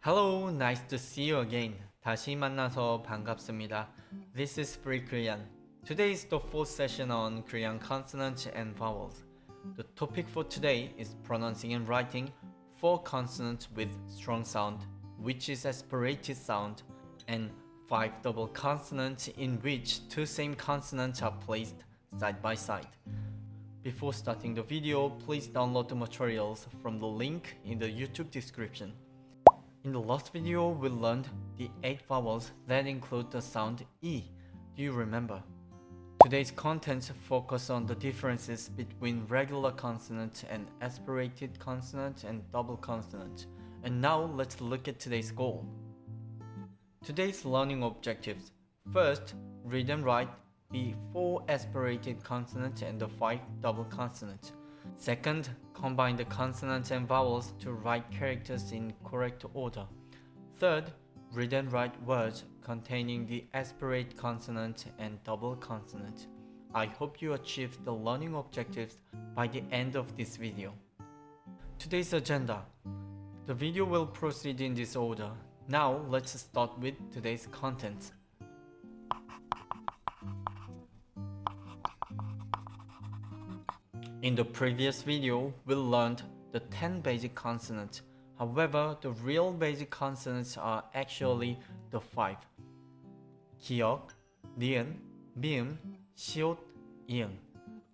Hello, nice to see you again. 다시 만나서 반갑습니다. This is Free Korean. Today is the fourth session on Korean consonants and vowels. The topic for today is pronouncing and writing four consonants with strong sound, which is aspirated sound, and five double consonants in which two same consonants are placed side by side. Before starting the video, please download the materials from the link in the YouTube description. In the last video, we learned the 8 vowels that include the sound E. Do you remember? Today's contents focus on the differences between regular consonant and aspirated consonant and double consonant. And now let's look at today's goal. Today's learning objectives. First, read and write the 4 aspirated consonants and the 5 double consonants. Second, combine the consonants and vowels to write characters in correct order. Third, read and write words containing the aspirate consonant and double consonant. I hope you achieve the learning objectives by the end of this video. Today's agenda. The video will proceed in this order. Now let's start with today's contents. In the previous video, we learned the 10 basic consonants. However, the real basic consonants are actually the 5. 기역, 니은, 미음, 시옷, 이응.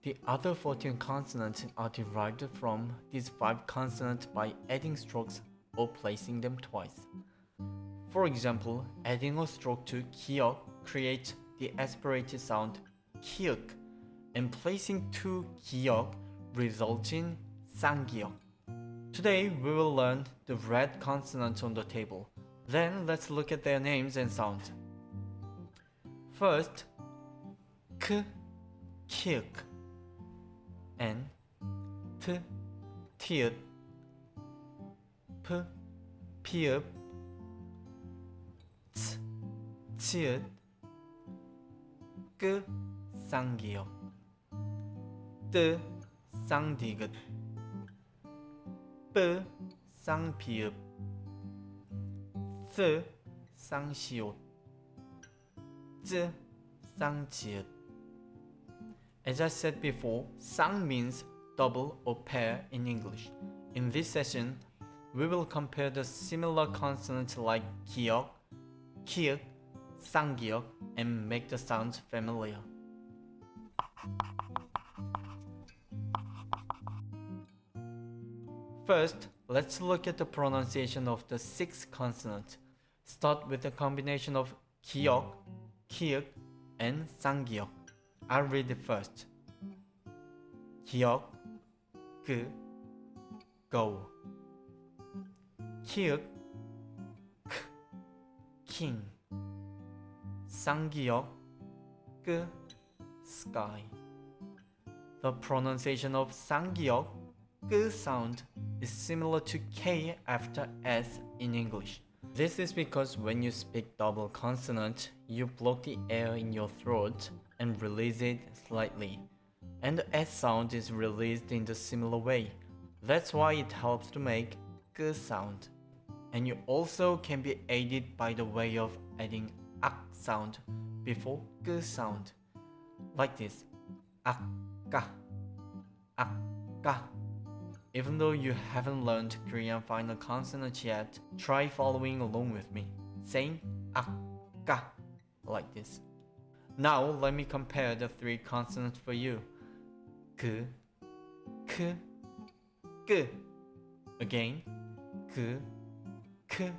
The other 14 consonants are derived from these 5 consonants by adding strokes or placing them twice. For example, adding a stroke to 기역 creates the aspirated sound 키읔, and placing 2 기역 results in 쌍기역. Today we will learn the red consonants on the table. Then let's look at their names and sounds. First, k, 키읔, and t, 티읕, p, 피읕, ts, 치읓, 끄, 쌍기역, 뜨, 쌍디귿, 뿌, 쌍피읕, 쓰, 쌍시옷, 쯔, 쌍지읒. As I said before, 쌍 means double or pair in English. In this session, we will compare the similar consonants like 기역, 키읔, 쌍기역 and make the sounds familiar. First, let's look at the pronunciation of the 6 consonants. Start with a combination of 기역, 키읔, and 쌍기역. I'll read it first. 기역, 그, go. 키읔, 크, king. 쌍기역, 끄, sky. The pronunciation of 쌍기역, 끄 sound is similar to K after S in English. This is because when you speak double consonant, you block the air in your throat and release it slightly. And the S sound is released in the similar way. That's why it helps to make 끄 sound. And you also can be aided by the way of adding 악 sound before 끄 sound. Like this. 아까, 아까. Even though you haven't learned Korean final consonants yet, try following along with me, saying 아까 like this. Now let me compare the 3 consonants for you. 그, 크, 끄. Again, 그, 크,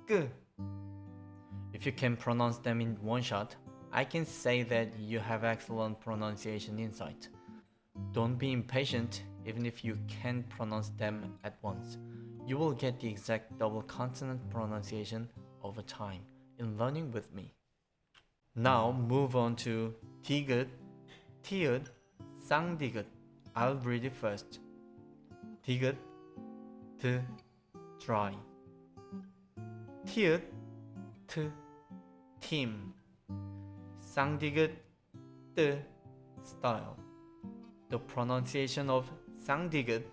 끄. If you can pronounce them in one shot, I can say that you have excellent pronunciation insight. Don't be impatient even if you can't pronounce them at once. You will get the exact double consonant pronunciation over time in learning with me. Now move on to 디귿, 티읕, 쌍디귿. I'll read it first. 디귿, 드, dry. 티읕, 트, team. 쌍디귿, 뜨, style. The pronunciation of 쌍디귿,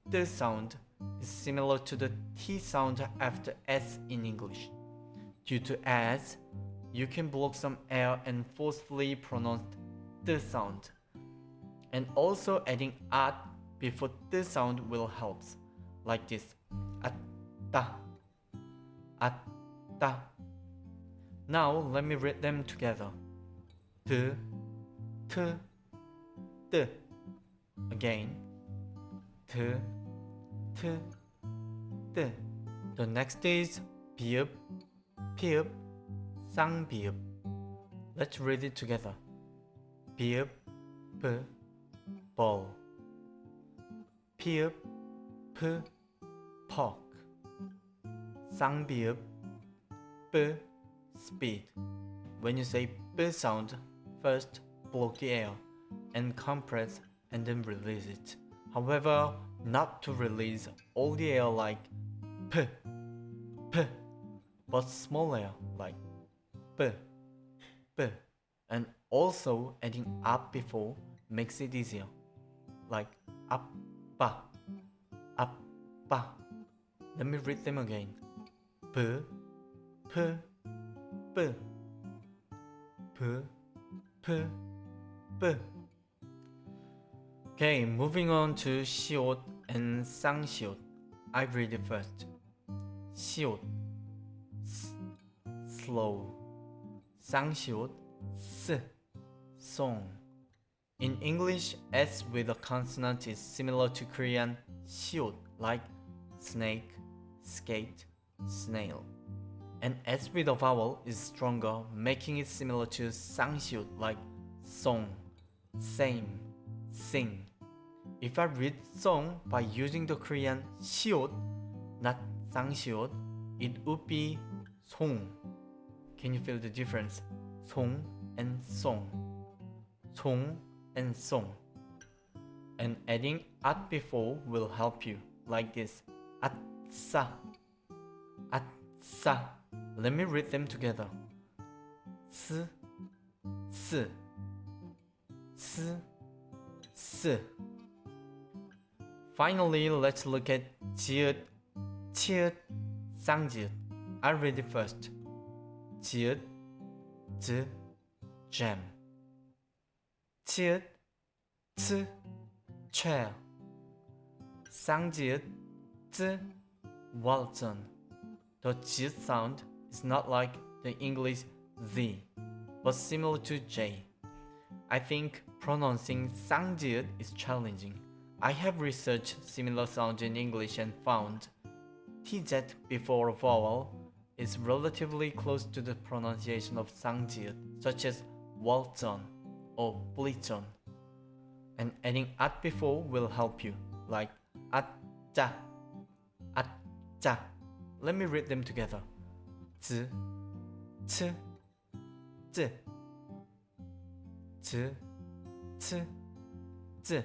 the sound is similar to the T sound after S in English. Due to S, you can block some air and forcefully pronounce the sound. And also adding at before the sound will help, like this, atta, atta. Now let me read them together. T, t, t. Again, t, t, t. The next is 비읍, 피읍, 쌍비읍. Let's read it together. 비읍, p, ball. 피읍, p, pork. 쌍비읍, p, speed. When you say p sound, first block the air and compress and then release it. However, not to release all the air like p, p, but small air like p, p. And also adding up before makes it easier, like appa, appa. Let me read them again. P, p, p, p, p, p. Okay, moving on to 시옷 and 쌍시옷. I read it first. 시옷, slow. 쌍시옷, song. In English, S with a consonant is similar to Korean 시옷, like snake, skate, snail. And S with a vowel is stronger, making it similar to 쌍시옷, like song, same, sing. If I read song by using the Korean 시옷, not 쌍시옷, it would be 송. Can you feel the difference? 송 and song. 송 and song. And adding at before will help you, like this. 아싸, 아싸. Let me read them together. 스, 스, 스, 스. Finally, let's look at 지읒, 치읒, 쌍지읒. I'll read it first. 지읒, 즈, jam. 치읒, 츠, chair. 쌍지읒, 즈, walton. The 지읒 sound is not like the English Z, but similar to J. I think pronouncing 쌍지읒 is challenging. I have researched similar sounds in English and found TZ before a vowel is relatively close to the pronunciation of 쌍지읒, such as walton or bliton. And adding at before will help you, like 아짜, 아짜. Let me read them together. 즈, 츠, 쯔, 즈, 츠, 쯔.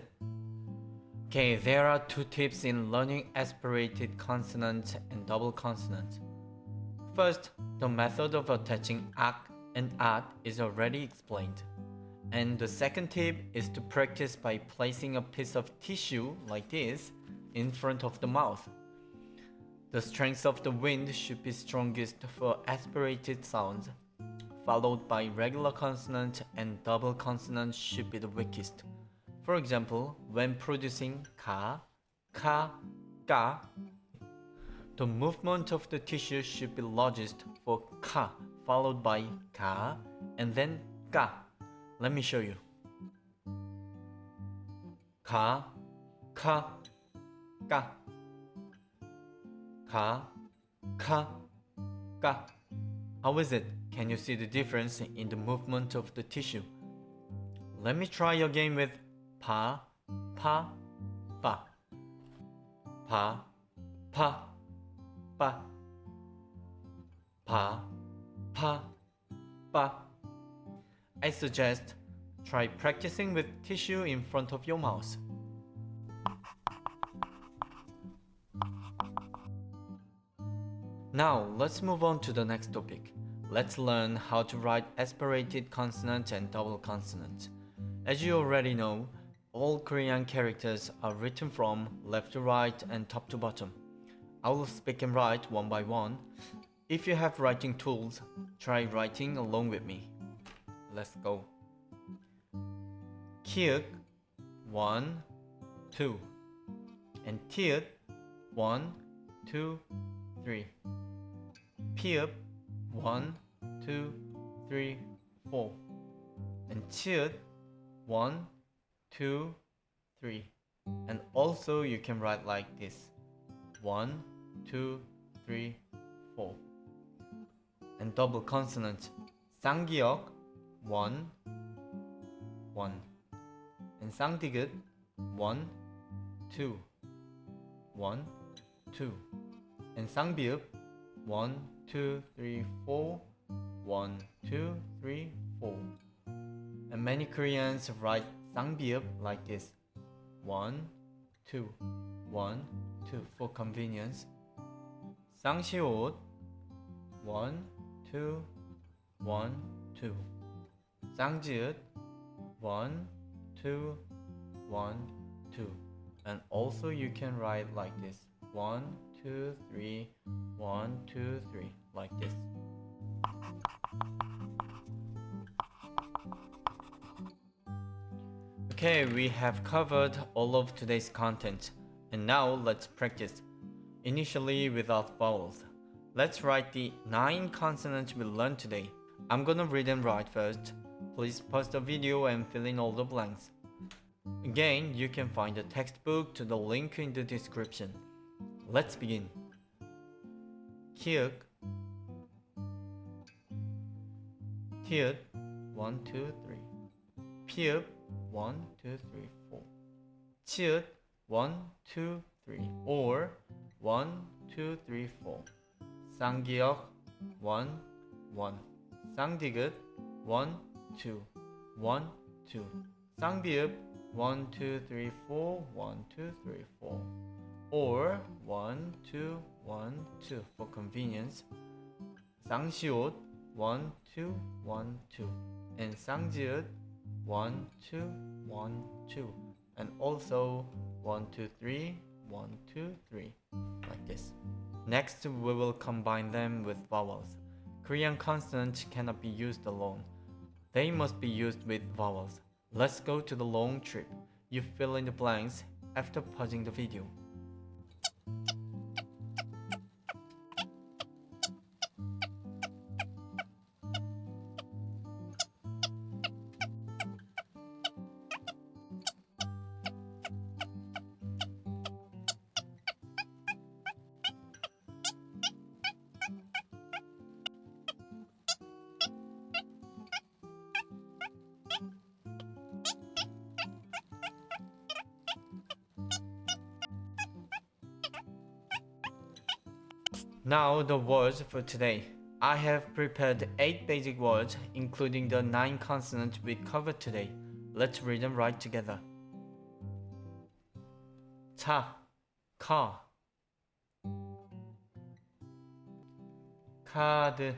Okay, there are two tips in learning aspirated consonants and double consonants. First, the method of attaching ak and at is already explained. And the second tip is to practice by placing a piece of tissue, like this, in front of the mouth. The strength of the wind should be strongest for aspirated sounds, followed by regular consonant, and double consonant should be the weakest. For example, when producing ka, ka, ka, the movement of the tissue should be largest for ka, followed by ka, and then ka. Let me show you. Ka, ka, ka. Ka, ka, ka. How is it? Can you see the difference in the movement of the tissue? Let me try again with pa, pa, pa. Pa, pa, pa. Pa, pa, pa. I suggest try practicing with tissue in front of your mouth. Now, let's move on to the next topic. Let's learn how to write aspirated consonant and double consonant. As you already know, All Korean characters are written from left to right and top to bottom. I will speak and write one by one. If you have writing tools, try writing along with me. Let's go. Kiuk 1, 2. And tiut 1, 2, 3. Piup 1, 2, 3, 4. And chiut 1, 2, 3. And also you can write like this: 1, 2, 3, 4. And double consonant 쌍기역 1, 1. And 쌍디귿 1, 2, 1, 2. And 쌍비읍 1, 2, 3, 4, 1, 2, 3, 4. And many Koreans write 쌍비읍 like this: 1, 2, 1, 2 for convenience. 쌍시옷 1, 2, 1, 2. 쌍지읒 1, 2, 1, 2. And also you can write like this: 1, 2, 3, 1, 2, 3, like this. Okay, we have covered all of today's content, and now let's practice. Initially without vowels. Let's write the 9 consonants we learned today. I'm gonna read and write first. Please pause the video and fill in all the blanks. Again, you can find the textbook to the link in the description. Let's begin. Kiuk, tiut, 1, 2, 3. Piup, 1, 2, 3, 4. Chiut, 1, 2, 3. Or 1, 2, 3, 4. 쌍기역 1, 1. 쌍디귿 1, 2, 1, 2. 쌍비읍 1, 2, 3, 4, 1, 2, 3, 4. Or 1, 2, 1, 2 for convenience. 쌍시옷 1, 2, 1, 2. And 쌍지읒 1, 2, 1, 2. And also 1, 2, 3, 1, 2, 3. Like this. Next, we will combine them with vowels. Korean consonants cannot be used alone. They must be used with vowels. Let's go to the long trip. You fill in the blanks after pausing the video. Now the words for today. I have prepared 8 basic words, including the 9 consonants we covered today. Let's read and write together. 차, car. 카드,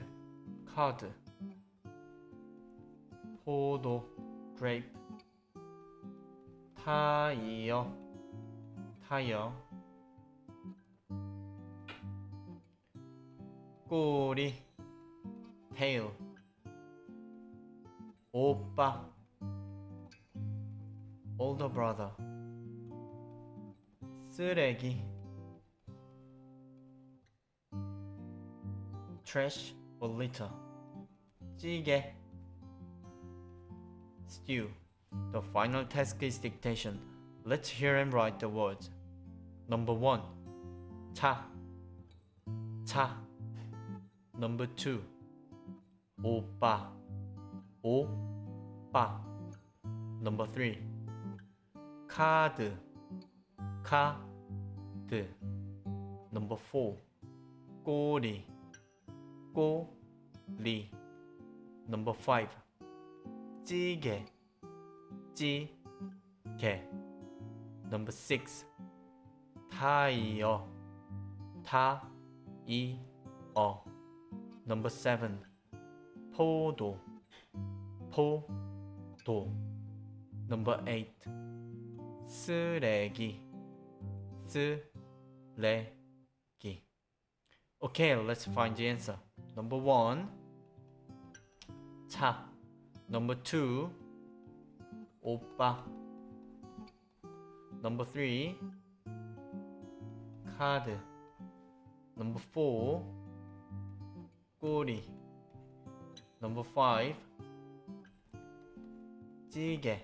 card. 포도, grape. 타이어, tire. 꼬리, tail. 오빠, older brother. 쓰레기, trash or litter. 찌개, stew. The final task is dictation. Let's hear and write the words. Number 1. 차, 차. Number 2. 오빠, 오빠. Number 3. 카드, 카드. Number 4. 꼬리, 꼬리. Number 5. 찌개, 찌개. Number 6. 타이어, 타이어. Number 7. 포도, 포도. Number 8. 쓰레기, 쓰레기. Okay, let's find the answer. Number 1, 차. Number 2, 오빠. Number 3, 카드. Number 4, 꼬리. Number 5, 찌개.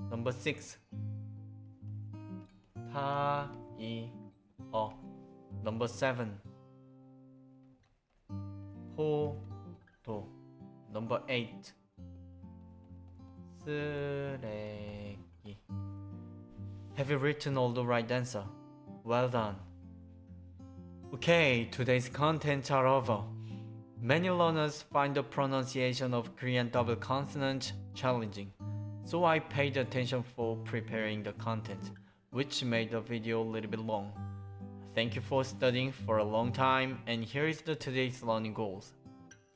Number 6, 타이어. Number 7, 포도. Number 8, 쓰레기. Have you written all the right answer? Well done. Okay, today's contents are over. Many learners find the pronunciation of Korean double consonant challenging, so I paid attention for preparing the content, which made the video a little bit long. Thank you for studying for a long time, and here is today's learning goals.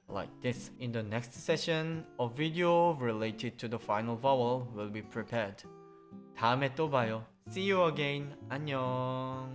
Like this, in the next session, a video related to the final vowel will be prepared. 다음에 또 봐요. See you again. 안녕.